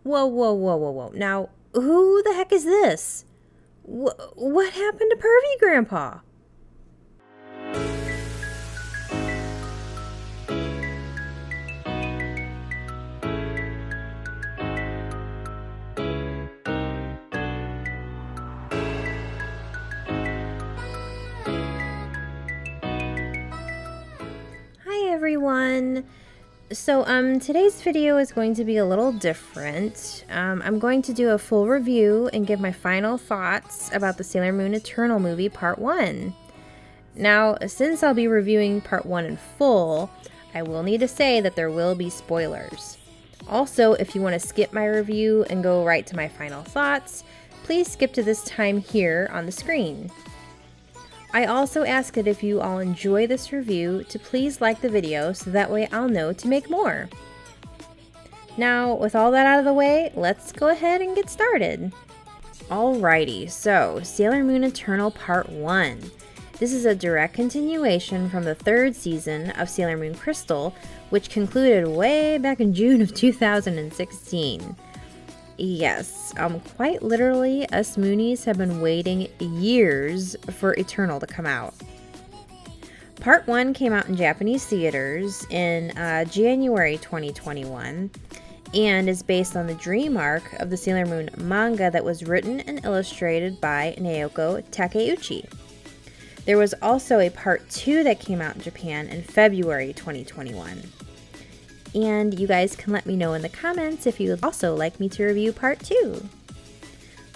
Whoa, whoa, whoa, whoa, whoa. Now, who the heck is this? What happened to Pervy Grandpa? Hi everyone. So today's video is going to be a little different. I'm going to do a full review and give my final thoughts about the Sailor Moon Eternal movie Part 1. Now, since I'll be reviewing Part 1 in full, I will need to say that there will be spoilers. Also, if you want to skip my review and go right to my final thoughts, please skip to this time here on the screen. I also ask that if you all enjoy this review to please like the video so that way I'll know to make more. Now, with all that out of the way, let's go ahead and get started. Alrighty, so Sailor Moon Eternal Part 1. This is a direct continuation from the third season of Sailor Moon Crystal, which concluded way back in June of 2016. Yes, quite literally, us Moonies have been waiting years for Eternal to come out. Part 1 came out in Japanese theaters in January 2021 and is based on the dream arc of the Sailor Moon manga that was written and illustrated by Naoko Takeuchi. There was also a Part 2 that came out in Japan in February 2021. And you guys can let me know in the comments if you would also like me to review Part 2.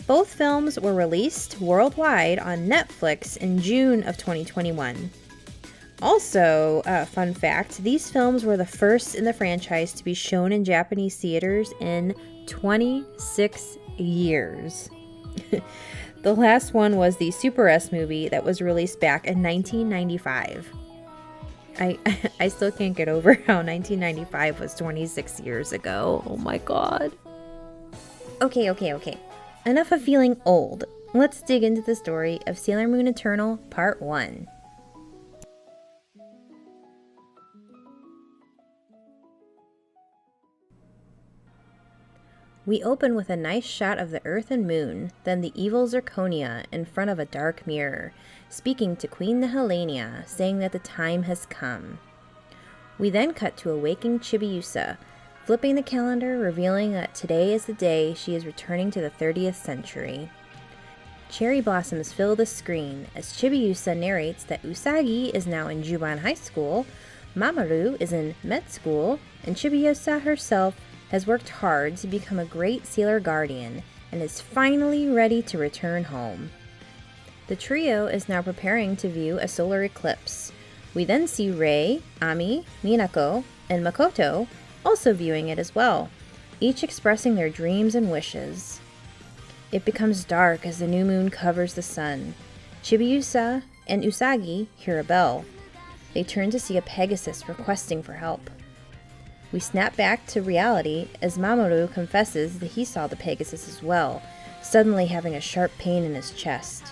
Both films were released worldwide on Netflix in June of 2021. Also, fun fact, these films were the first in the franchise to be shown in Japanese theaters in 26 years. The last one was the Super S movie that was released back in 1995. I still can't get over how 1995 was 26 years ago. Oh my god. Okay. Enough of feeling old. Let's dig into the story of Sailor Moon Eternal Part 1. We open with a nice shot of the Earth and Moon, then the evil Zirconia in front of a dark mirror, speaking to Queen Helenia, saying that the time has come. We then cut to a waking Chibiusa, flipping the calendar, revealing that today is the day she is returning to the 30th century. Cherry blossoms fill the screen as Chibiusa narrates that Usagi is now in Juban High School, Mamoru is in med school, and Chibiusa herself has worked hard to become a great sailor guardian and is finally ready to return home. The trio is now preparing to view a solar eclipse. We then see Rei, Ami, Minako, and Makoto also viewing it as well, each expressing their dreams and wishes. It becomes dark as the new moon covers the sun. Chibiusa and Usagi hear a bell. They turn to see a Pegasus requesting for help. We snap back to reality as Mamoru confesses that he saw the Pegasus as well, suddenly having a sharp pain in his chest.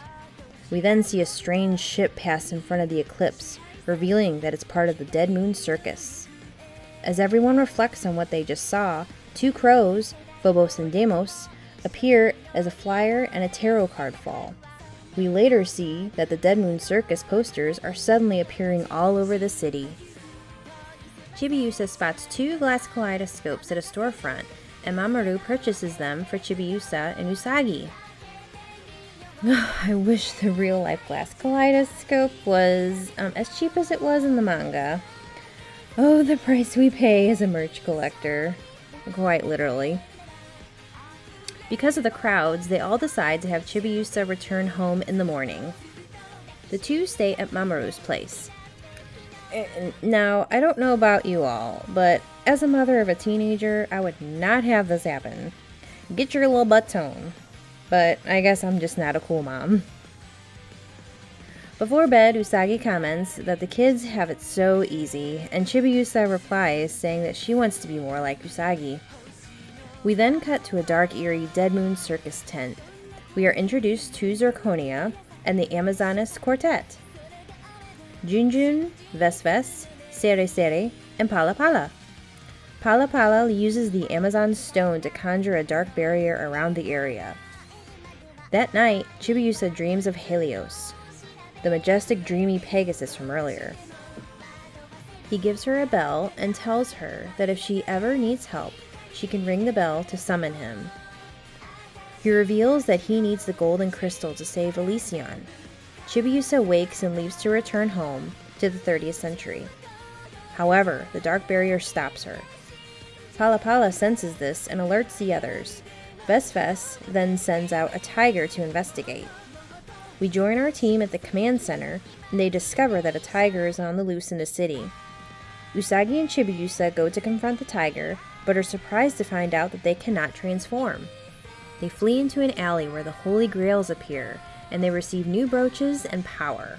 We then see a strange ship pass in front of the eclipse, revealing that it's part of the Dead Moon Circus. As everyone reflects on what they just saw, two crows, Phobos and Deimos, appear as a flyer and a tarot card fall. We later see that the Dead Moon Circus posters are suddenly appearing all over the city. Chibiusa spots two glass kaleidoscopes at a storefront, and Mamoru purchases them for Chibiusa and Usagi. I wish the real-life glass kaleidoscope was as cheap as it was in the manga. Oh, the price we pay as a merch collector. Quite literally. Because of the crowds, they all decide to have Chibiusa return home in the morning. The two stay at Mamoru's place. Now, I don't know about you all, but as a mother of a teenager, I would not have this happen. Get your little butt home. But I guess I'm just not a cool mom. Before bed, Usagi comments that the kids have it so easy, and Chibiusa replies saying that she wants to be more like Usagi. We then cut to a dark, eerie Dead Moon Circus tent. We are introduced to Zirconia and the Amazonas Quartet. Junjun, Vesves, Sere Sere, and Pala Pala. Pala uses the Amazon stone to conjure a dark barrier around the area. That night, Chibiusa dreams of Helios, the majestic dreamy Pegasus from earlier. He gives her a bell and tells her that if she ever needs help, she can ring the bell to summon him. He reveals that he needs the golden crystal to save Elysion. Chibiusa wakes and leaves to return home to the 30th century. However, the dark barrier stops her. Pala senses this and alerts the others. Vesves then sends out a tiger to investigate. We join our team at the command center, and they discover that a tiger is on the loose in the city. Usagi and Chibiusa go to confront the tiger, but are surprised to find out that they cannot transform. They flee into an alley where the Holy Grails appear, and they receive new brooches and power.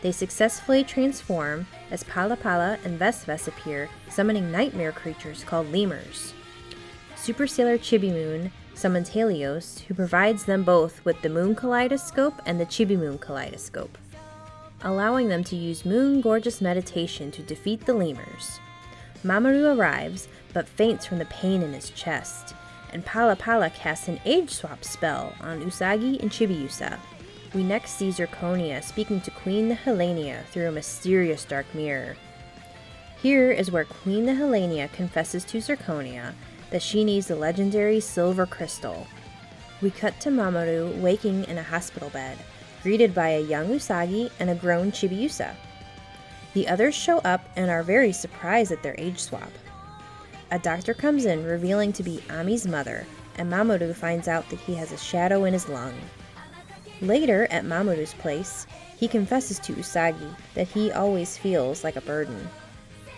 They successfully transform as Pala and Vesves appear, summoning nightmare creatures called lemurs. Super Sailor Chibi-Moon summons Helios, who provides them both with the Moon Kaleidoscope and the Chibi-Moon Kaleidoscope, allowing them to use Moon Gorgeous Meditation to defeat the lemurs. Mamoru arrives, but faints from the pain in his chest, and Pala casts an age swap spell on Usagi and Chibiusa. We next see Zirconia speaking to Queen Helenia through a mysterious dark mirror. Here is where Queen Helenia confesses to Zirconia that she needs the legendary silver crystal. We cut to Mamoru waking in a hospital bed, greeted by a young Usagi and a grown Chibiusa. The others show up and are very surprised at their age swap. A doctor comes in, revealing to be Ami's mother, and Mamoru finds out that he has a shadow in his lung. Later, at Mamoru's place, he confesses to Usagi that he always feels like a burden.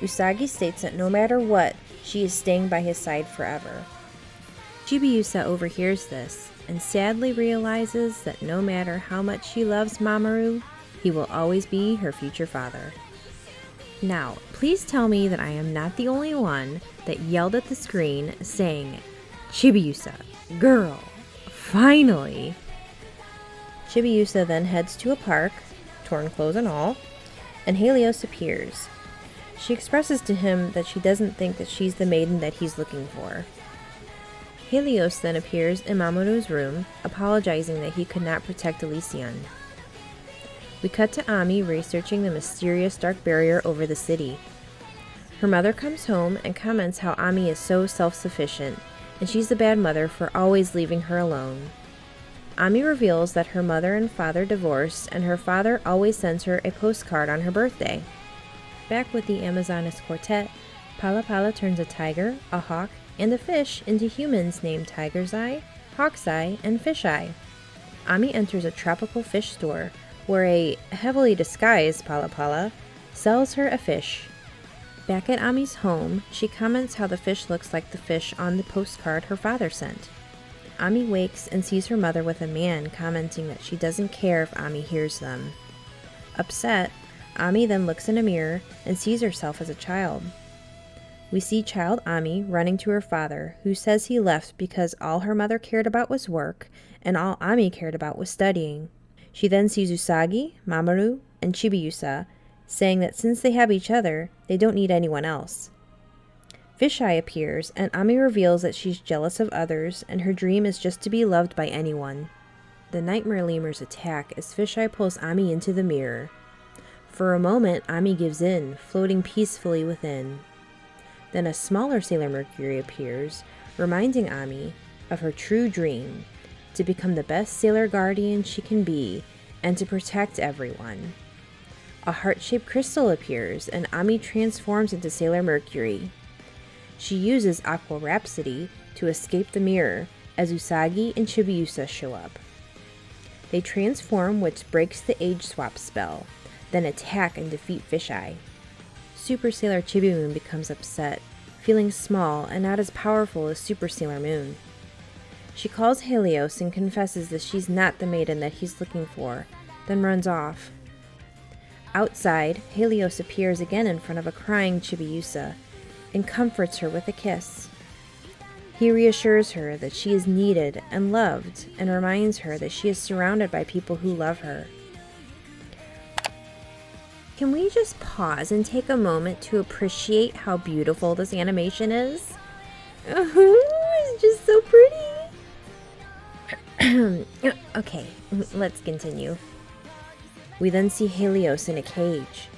Usagi states that no matter what, she is staying by his side forever. Chibiusa overhears this and sadly realizes that no matter how much she loves Mamoru, he will always be her future father. Now, please tell me that I am not the only one that yelled at the screen saying, "Chibiusa, girl, finally!" Chibiusa then heads to a park, torn clothes and all, and Helios appears. She expresses to him that she doesn't think that she's the maiden that he's looking for. Helios then appears in Mamoru's room, apologizing that he could not protect Elysion. We cut to Ami researching the mysterious dark barrier over the city. Her mother comes home and comments how Ami is so self-sufficient, and she's the bad mother for always leaving her alone. Ami reveals that her mother and father divorced, and her father always sends her a postcard on her birthday. Back with the Amazonas Quartet, Pala turns a tiger, a hawk, and a fish into humans named Tiger's Eye, Hawk's Eye, and Fish Eye. Ami enters a tropical fish store where a heavily disguised Pala sells her a fish. Back at Ami's home, she comments how the fish looks like the fish on the postcard her father sent. Ami wakes and sees her mother with a man, commenting that she doesn't care if Ami hears them. Upset, Ami then looks in a mirror and sees herself as a child. We see child Ami running to her father, who says he left because all her mother cared about was work, and all Ami cared about was studying. She then sees Usagi, Mamoru, and Chibiusa, saying that since they have each other, they don't need anyone else. Fisheye appears, and Ami reveals that she's jealous of others, and her dream is just to be loved by anyone. The nightmare lemurs attack as Fisheye pulls Ami into the mirror. For a moment, Ami gives in, floating peacefully within. Then a smaller Sailor Mercury appears, reminding Ami of her true dream, to become the best sailor guardian she can be, and to protect everyone. A heart-shaped crystal appears, and Ami transforms into Sailor Mercury. She uses Aqua Rhapsody to escape the mirror as Usagi and Chibiusa show up. They transform, which breaks the age swap spell, then attack and defeat Fisheye. Super Sailor Chibi-Moon becomes upset, feeling small and not as powerful as Super Sailor Moon. She calls Helios and confesses that she's not the maiden that he's looking for, then runs off. Outside, Helios appears again in front of a crying Chibiusa and comforts her with a kiss. He reassures her that she is needed and loved, and reminds her that she is surrounded by people who love her. Can we just pause and take a moment to appreciate how beautiful this animation is? It's just so pretty. Okay, let's continue. We then see Helios in a cage.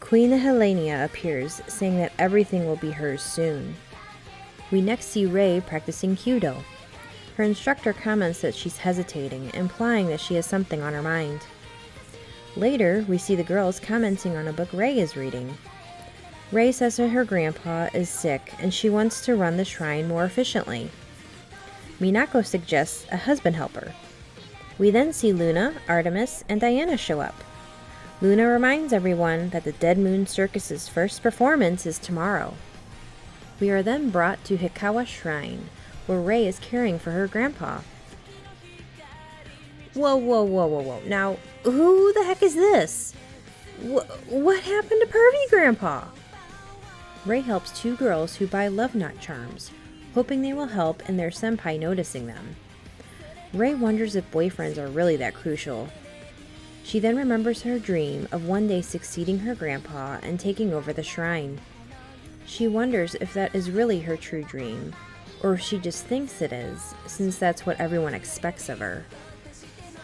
Queen Helenia appears, saying that everything will be hers soon. We next see Ray practicing Kyudo. Her instructor comments that she's hesitating, implying that she has something on her mind. Later, we see the girls commenting on a book Ray is reading. Ray says that her grandpa is sick and she wants to run the shrine more efficiently. Minako suggests a husband helper. We then see Luna, Artemis, and Diana show up. Luna reminds everyone that the Dead Moon Circus's first performance is tomorrow. We are then brought to Hikawa Shrine, where Ray is caring for her grandpa. Whoa. Now, who the heck is this? What happened to Pervy Grandpa? Ray helps two girls who buy love knot charms, hoping they will help in their senpai noticing them. Ray wonders if boyfriends are really that crucial. She then remembers her dream of one day succeeding her grandpa and taking over the shrine. She wonders if that is really her true dream, or if she just thinks it is, since that's what everyone expects of her.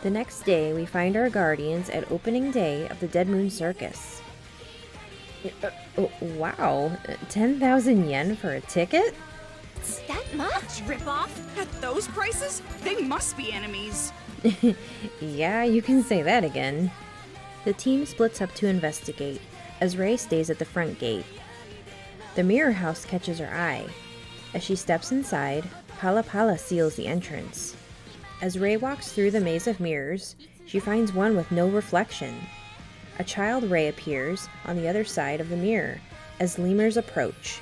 The next day, we find our guardians at opening day of the Dead Moon Circus. Wow, 10,000 yen for a ticket? It's that much? Rip-off? At those prices? They must be enemies. Yeah, you can say that again. The team splits up to investigate, as Ray stays at the front gate. The mirror house catches her eye. As she steps inside, Pala Pala seals the entrance. As Ray walks through the maze of mirrors, she finds one with no reflection. A child Ray appears on the other side of the mirror as lemurs approach.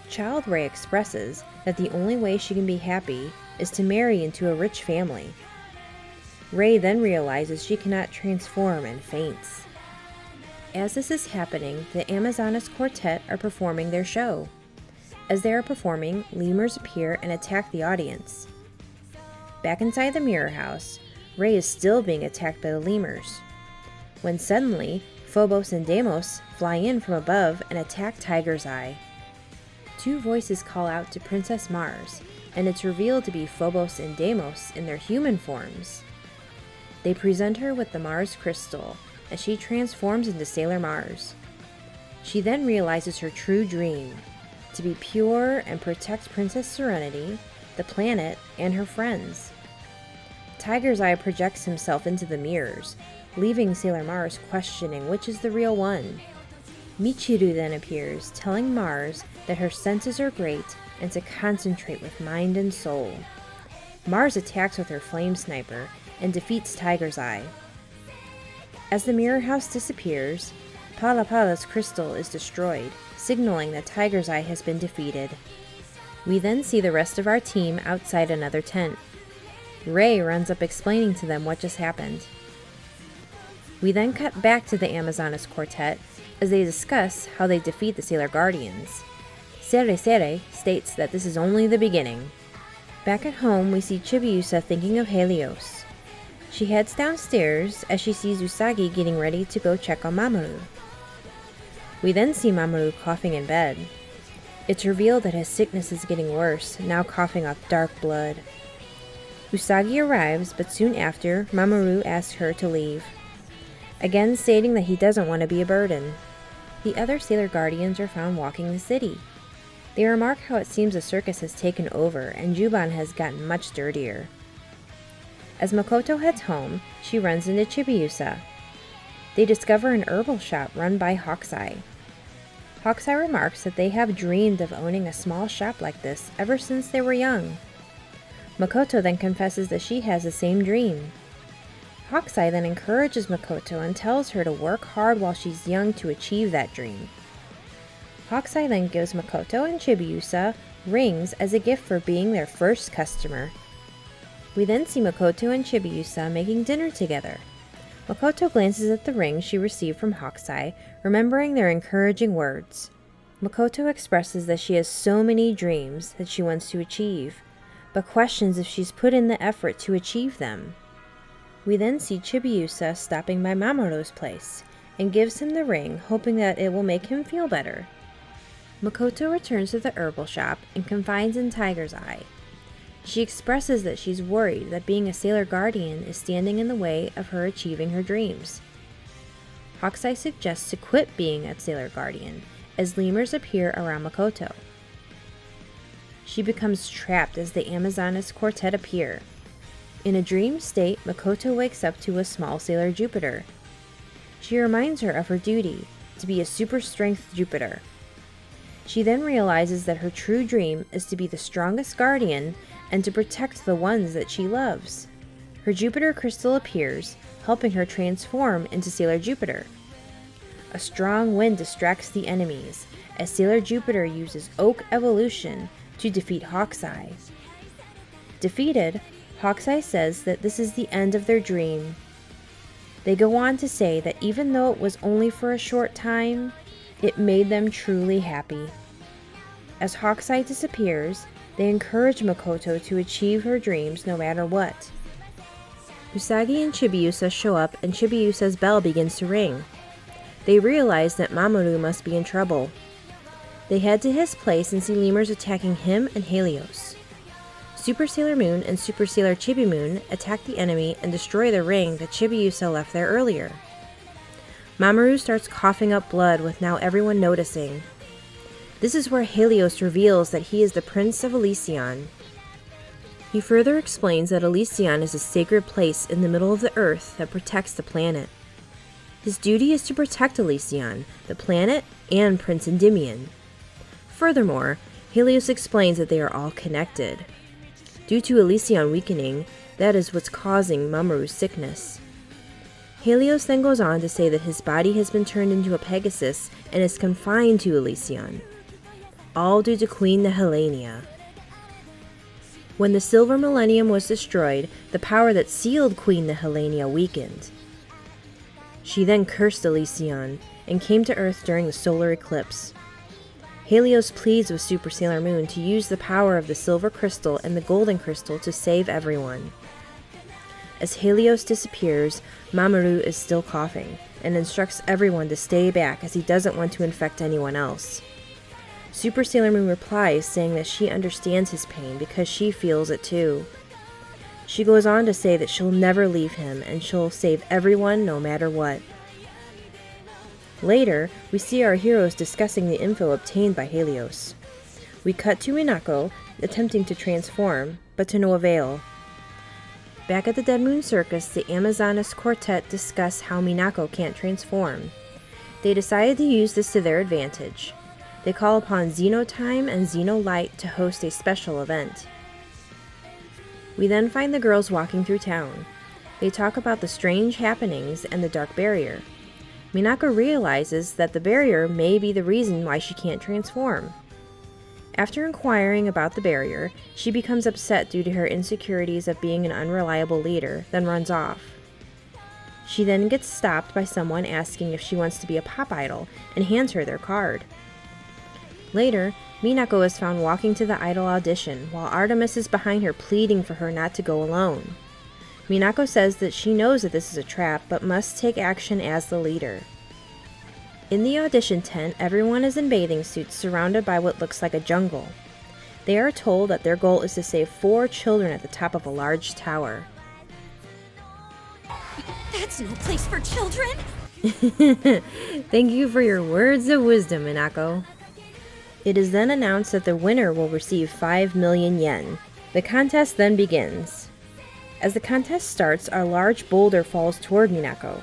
Child Ray expresses that the only way she can be happy is to marry into a rich family. Ray then realizes she cannot transform and faints. As this is happening, the Amazonas Quartet are performing their show. As they are performing, lemurs appear and attack the audience. Back inside the mirror house, Ray is still being attacked by the lemurs, when suddenly Phobos and Deimos fly in from above and attack Tiger's Eye. Two voices call out to Princess Mars, and it's revealed to be Phobos and Deimos in their human forms. They present her with the Mars crystal, as she transforms into Sailor Mars. She then realizes her true dream, to be pure and protect Princess Serenity, the planet, and her friends. Tiger's Eye projects himself into the mirrors, leaving Sailor Mars questioning which is the real one. Michiru then appears, telling Mars that her senses are great and to concentrate with mind and soul. Mars attacks with her flame sniper and defeats Tiger's Eye. As the mirror house disappears, Pala Pala's crystal is destroyed, signaling that Tiger's Eye has been defeated. We then see the rest of our team outside another tent. Ray runs up explaining to them what just happened. We then cut back to the Amazonas Quartet as they discuss how they defeat the Sailor Guardians. Sere states that this is only the beginning. Back at home, we see Chibiusa thinking of Helios. She heads downstairs as she sees Usagi getting ready to go check on Mamoru. We then see Mamoru coughing in bed. It's revealed that his sickness is getting worse, now coughing up dark blood. Usagi arrives, but soon after, Mamoru asks her to leave, again stating that he doesn't want to be a burden. The other Sailor Guardians are found walking the city. They remark how it seems the circus has taken over and Juban has gotten much dirtier. As Makoto heads home, she runs into Chibiusa. They discover an herbal shop run by Hawkeye. Hawkeye remarks that they have dreamed of owning a small shop like this ever since they were young. Makoto then confesses that she has the same dream. Hawkeye then encourages Makoto and tells her to work hard while she's young to achieve that dream. Hawkeye then gives Makoto and Chibiusa rings as a gift for being their first customer. We then see Makoto and Chibiusa making dinner together. Makoto glances at the ring she received from Hawkeye, remembering their encouraging words. Makoto expresses that she has so many dreams that she wants to achieve, but questions if she's put in the effort to achieve them. We then see Chibiusa stopping by Mamoru's place, and gives him the ring, hoping that it will make him feel better. Makoto returns to the herbal shop and confides in Tiger's Eye. She expresses that she's worried that being a sailor guardian is standing in the way of her achieving her dreams. Hawkeye suggests to quit being a sailor guardian, as lemurs appear around Makoto. She becomes trapped as the Amazonas quartet appear. In a dream state, Makoto wakes up to a small sailor Jupiter. She reminds her of her duty, to be a super strength Jupiter. She then realizes that her true dream is to be the strongest guardian and to protect the ones that she loves. Her Jupiter crystal appears, helping her transform into Sailor Jupiter. A strong wind distracts the enemies, as Sailor Jupiter uses Oak Evolution to defeat Hawkeye. Defeated, Hawkeye says that this is the end of their dream. They go on to say that even though it was only for a short time, it made them truly happy. As Hawkeye disappears, they encourage Makoto to achieve her dreams no matter what. Usagi and Chibiusa show up and Chibiusa's bell begins to ring. They realize that Mamoru must be in trouble. They head to his place and see lemurs attacking him and Helios. Super Sailor Moon and Super Sailor Chibi-Moon attack the enemy and destroy the ring that Chibiusa left there earlier. Mamoru starts coughing up blood, with now everyone noticing. This is where Helios reveals that he is the Prince of Elysion. He further explains that Elysion is a sacred place in the middle of the earth that protects the planet. His duty is to protect Elysion, the planet, and Prince Endymion. Furthermore, Helios explains that they are all connected. Due to Elysion weakening, that is what's causing Mamoru's sickness. Helios then goes on to say that his body has been turned into a Pegasus and is confined to Elysion, all due to Queen Helenia. When the Silver Millennium was destroyed, the power that sealed Queen Helenia weakened. She then cursed Elysion and came to Earth during the solar eclipse. Helios pleads with Super Sailor Moon to use the power of the Silver Crystal and the Golden Crystal to save everyone. As Helios disappears, Mamoru is still coughing and instructs everyone to stay back as he doesn't want to infect anyone else. Super Sailor Moon replies saying that she understands his pain because she feels it too. She goes on to say that she'll never leave him and she'll save everyone no matter what. Later, we see our heroes discussing the info obtained by Helios. We cut to Minako attempting to transform, but to no avail. Back at the Dead Moon Circus, the Amazonas quartet discuss how Minako can't transform. They decided to use this to their advantage. They call upon Xenotime and Xenolight to host a special event. We then find the girls walking through town. They talk about the strange happenings and the dark barrier. Minako realizes that the barrier may be the reason why she can't transform. After inquiring about the barrier, she becomes upset due to her insecurities of being an unreliable leader, then runs off. She then gets stopped by someone asking if she wants to be a pop idol and hands her their card. Later, Minako is found walking to the idol audition while Artemis is behind her pleading for her not to go alone. Minako says that she knows that this is a trap but must take action as the leader. In the audition tent, everyone is in bathing suits surrounded by what looks like a jungle. They are told that their goal is to save 4 children at the top of a large tower. That's no place for children! Thank you for your words of wisdom, Minako. It is then announced that the winner will receive 5 million yen. The contest then begins. As the contest starts, a large boulder falls toward Minako.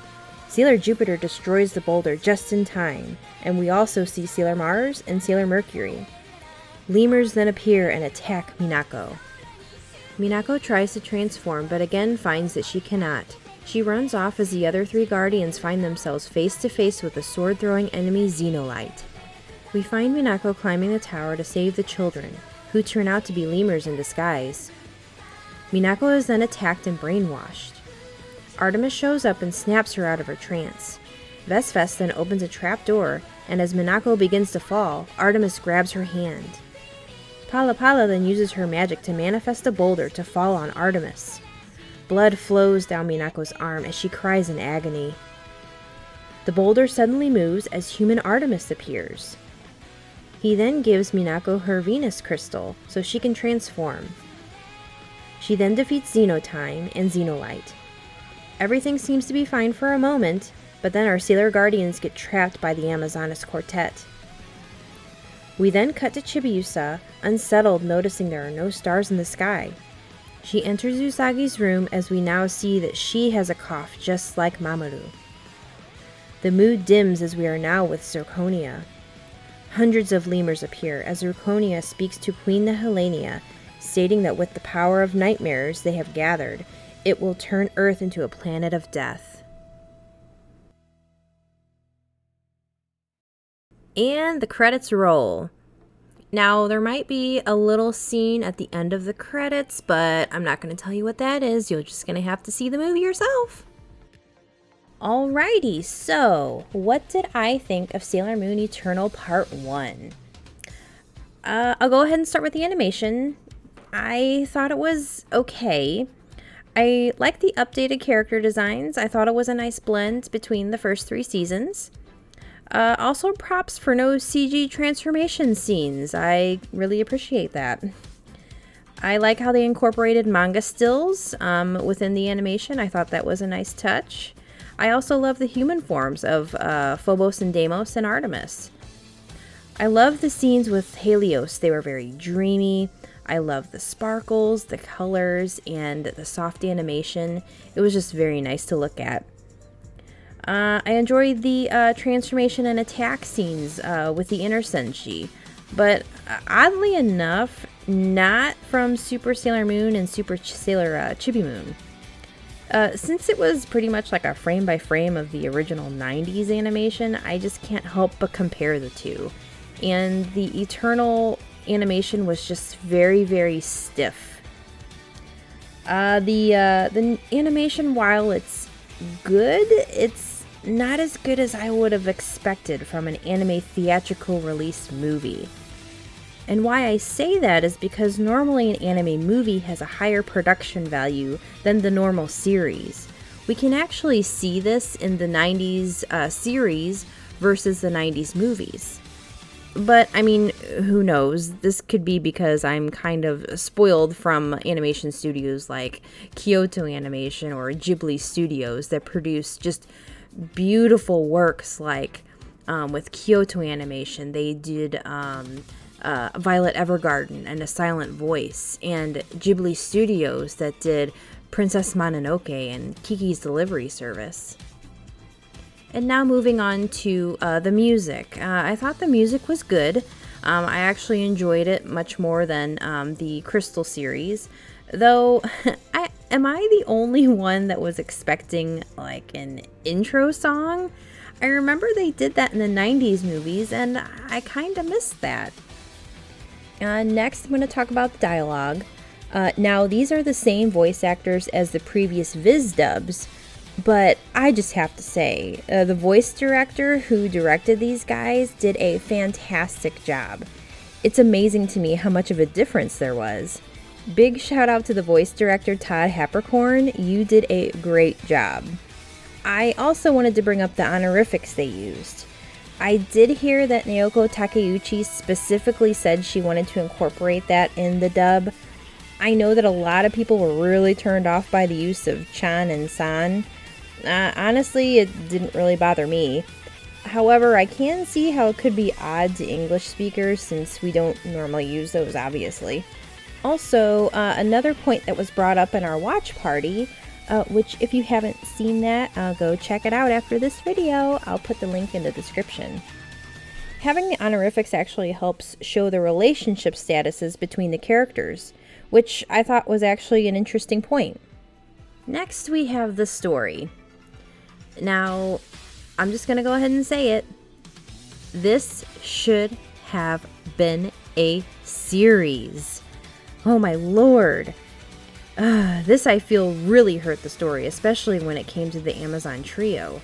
Sailor Jupiter destroys the boulder just in time, and we also see Sailor Mars and Sailor Mercury. Lemurs then appear and attack Minako. Minako tries to transform, but again finds that she cannot. She runs off as the other 3 guardians find themselves face to face with the sword-throwing enemy Xenolight. We find Minako climbing the tower to save the children, who turn out to be lemurs in disguise. Minako is then attacked and brainwashed. Artemis shows up and snaps her out of her trance. Vesves then opens a trap door, and as Minako begins to fall, Artemis grabs her hand. Pala Pala then uses her magic to manifest a boulder to fall on Artemis. Blood flows down Minako's arm as she cries in agony. The boulder suddenly moves as human Artemis appears. He then gives Minako her Venus crystal so she can transform. She then defeats Xenotime and Xenolite. Everything seems to be fine for a moment, but then our Sailor Guardians get trapped by the Amazonas Quartet. We then cut to Chibiusa, unsettled, noticing there are no stars in the sky. She enters Usagi's room as we now see that she has a cough just like Mamoru. The mood dims as we are now with Zirconia. Hundreds of lemurs appear as Zirconia speaks to Queen the Helenia, stating that with the power of nightmares they have gathered, it will turn Earth into a planet of death. And the credits roll. Now, there might be a little scene at the end of the credits, but I'm not going to tell you what that is. You're just going to have to see the movie yourself. Alrighty, so what did I think of Sailor Moon Eternal Part 1? I'll go ahead and start with the animation. I thought it was okay. I like the updated character designs. I thought it was a nice blend between the first 3 seasons. Also, props for no CG transformation scenes. I really appreciate that. I like how they incorporated manga stills within the animation. I thought that was a nice touch. I also love the human forms of Phobos and Deimos and Artemis. I love the scenes with Helios. They were very dreamy. I love the sparkles, the colors, and the soft animation. It was just very nice to look at. I enjoyed the transformation and attack scenes with the Inner Senshi, but oddly enough, not from Super Sailor Moon and Super Sailor Chibi Moon. Since it was pretty much like a frame by frame of the original 90s animation, I just can't help but compare the two. And the Eternal animation was just very, very stiff. The animation, while it's good, it's not as good as I would have expected from an anime theatrical release movie. And why I say that is because normally an anime movie has a higher production value than the normal series. We can actually see this in the 90s series versus the 90s movies. But, I mean, who knows? This could be because I'm kind of spoiled from animation studios like Kyoto Animation or Ghibli Studios that produce just beautiful works like with Kyoto Animation. They did Violet Evergarden and A Silent Voice, and Ghibli Studios that did Princess Mononoke and Kiki's Delivery Service. And now moving on to the music. I thought the music was good. I actually enjoyed it much more than the Crystal series. Though, am I the only one that was expecting like an intro song? I remember they did that in the 90s movies, and I kind of missed that. Next, I'm going to talk about the dialogue. Now, these are the same voice actors as the previous Viz dubs, but I just have to say, the voice director who directed these guys did a fantastic job. It's amazing to me how much of a difference there was. Big shout out to the voice director Todd Hapercorn. You did a great job. I also wanted to bring up the honorifics they used. I did hear that Naoko Takeuchi specifically said she wanted to incorporate that in the dub. I know that a lot of people were really turned off by the use of chan and san. Honestly, it didn't really bother me. However, I can see how it could be odd to English speakers since we don't normally use those, obviously. Also, another point that was brought up in our watch party, which if you haven't seen that, go check it out after this video. I'll put the link in the description. Having the honorifics actually helps show the relationship statuses between the characters, which I thought was actually an interesting point. Next, we have the story. Now, I'm just going to go ahead and say it. This should have been a series. Oh my lord. This, I feel, really hurt the story, especially when it came to the Amazon trio.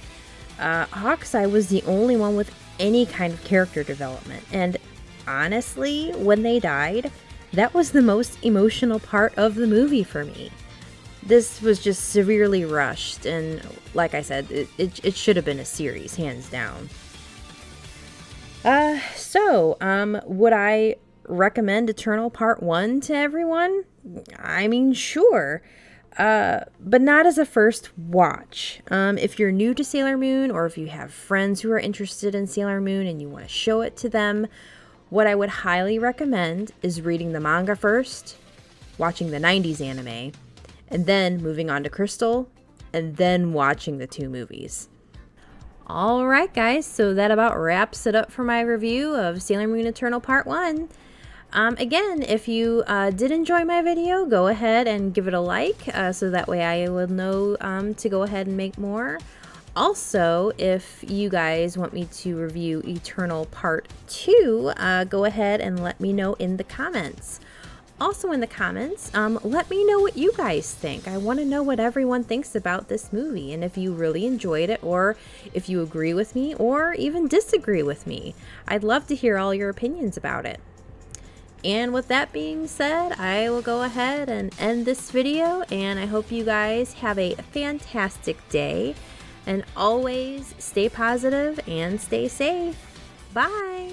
Hawkeye was the only one with any kind of character development, and honestly, when they died, that was the most emotional part of the movie for me. This was just severely rushed, and like I said, it should have been a series, hands down. Would I recommend Eternal Part 1 to everyone? I mean, sure. But not as a first watch. If you're new to Sailor Moon, or if you have friends who are interested in Sailor Moon and you want to show it to them, what I would highly recommend is reading the manga first, watching the 90s anime, and then moving on to Crystal, and then watching the 2 movies. Alright guys, so that about wraps it up for my review of Sailor Moon Eternal Part 1. Again, if you did enjoy my video, go ahead and give it a like, so that way I will know to go ahead and make more. Also, if you guys want me to review Eternal Part 2, go ahead and let me know in the comments. Also in the comments, let me know what you guys think. I want to know what everyone thinks about this movie, and if you really enjoyed it, or if you agree with me, or even disagree with me. I'd love to hear all your opinions about it. And with that being said, I will go ahead and end this video, and I hope you guys have a fantastic day, and always stay positive and stay safe. Bye!